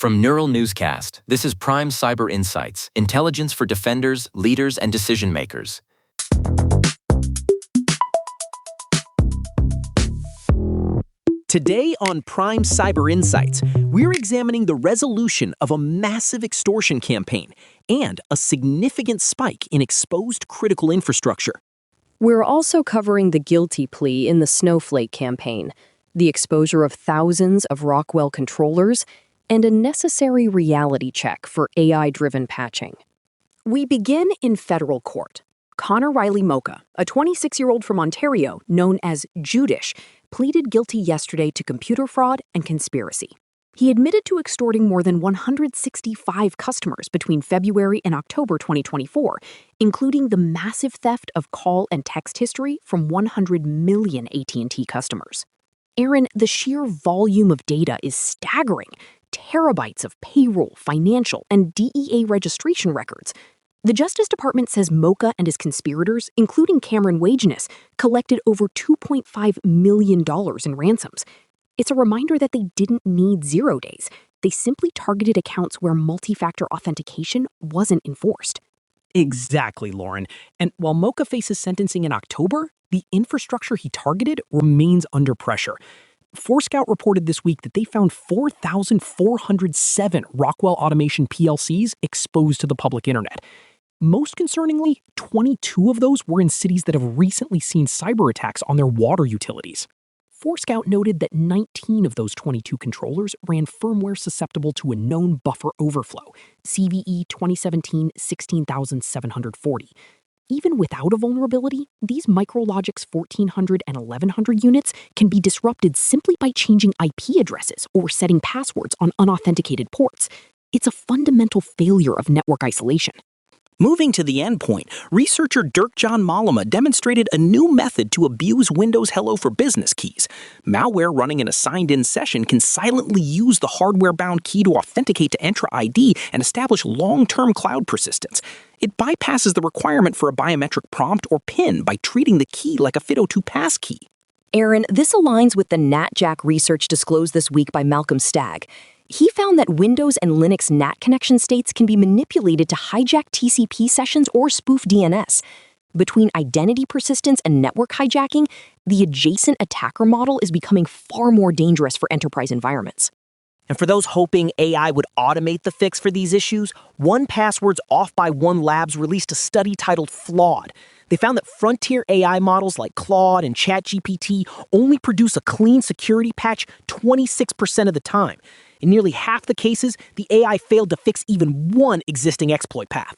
From Neural Newscast, this is Prime Cyber Insights, intelligence for defenders, leaders, and decision makers. Today on Prime Cyber Insights, we're examining the resolution of a massive extortion campaign and a significant spike in exposed critical infrastructure. We're also covering the guilty plea in the Snowflake campaign, the exposure of thousands of Rockwell controllers, and a necessary reality check for AI-driven patching. We begin in federal court. Connor Riley Moucka, a 26-year-old from Ontario known as Judische, pleaded guilty yesterday to computer fraud and conspiracy. He admitted to extorting more than 165 customers between February and October 2024, including the massive theft of call and text history from 100 million AT&T customers. Aaron, the sheer volume of data is staggering. Terabytes of payroll, financial, and DEA registration records. The Justice Department says Moucka and his conspirators, including Cameron Wageness, collected over $2.5 million in ransoms. It's a reminder that they didn't need 0 days. They simply targeted accounts where multi-factor authentication wasn't enforced. Exactly, Lauren. And while Moucka faces sentencing in October, the infrastructure he targeted remains under pressure. Forescout reported this week that they found 4,407 Rockwell Automation PLCs exposed to the public internet. Most concerningly, 22 of those were in cities that have recently seen cyber attacks on their water utilities. Forescout noted that 19 of those 22 controllers ran firmware susceptible to a known buffer overflow, CVE 2017-16740. Even without a vulnerability, these MicroLogix 1400 and 1100 units can be disrupted simply by changing IP addresses or setting passwords on unauthenticated ports. It's a fundamental failure of network isolation. Moving to the endpoint, researcher Dirk-Jan Mollema demonstrated a new method to abuse Windows Hello for Business keys. Malware running in a signed-in session can silently use the hardware-bound key to authenticate to Entra ID and establish long-term cloud persistence. It bypasses the requirement for a biometric prompt or PIN by treating the key like a FIDO2 passkey. Aaron, this aligns with the NatJack research disclosed this week by Malcolm Stagg. He found that Windows and Linux NAT connection states can be manipulated to hijack TCP sessions or spoof DNS. Between identity persistence and network hijacking, the adjacent attacker model is becoming far more dangerous for enterprise environments. And for those hoping AI would automate the fix for these issues, 1Password's Off by One Labs released a study titled Flawed. They found that frontier AI models like Claude and ChatGPT only produce a clean security patch 26% of the time. In nearly half the cases, the AI failed to fix even one existing exploit path.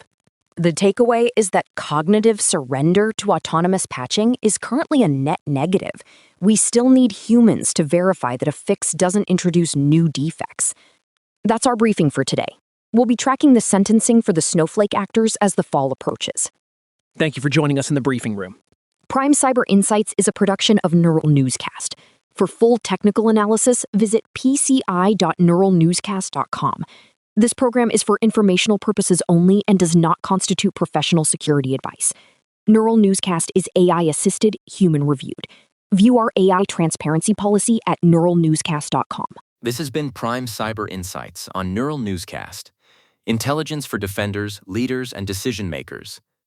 The takeaway is that cognitive surrender to autonomous patching is currently a net negative. We still need humans to verify that a fix doesn't introduce new defects. That's our briefing for today. We'll be tracking the sentencing for the Snowflake actors as the fall approaches. Thank you for joining us in the briefing room. Prime Cyber Insights is a production of Neural Newscast. For full technical analysis, visit pci.neuralnewscast.com. This program is for informational purposes only and does not constitute professional security advice. Neural Newscast is AI-assisted, human-reviewed. View our AI transparency policy at neuralnewscast.com. This has been Prime Cyber Insights on Neural Newscast, intelligence for defenders, leaders, and decision makers.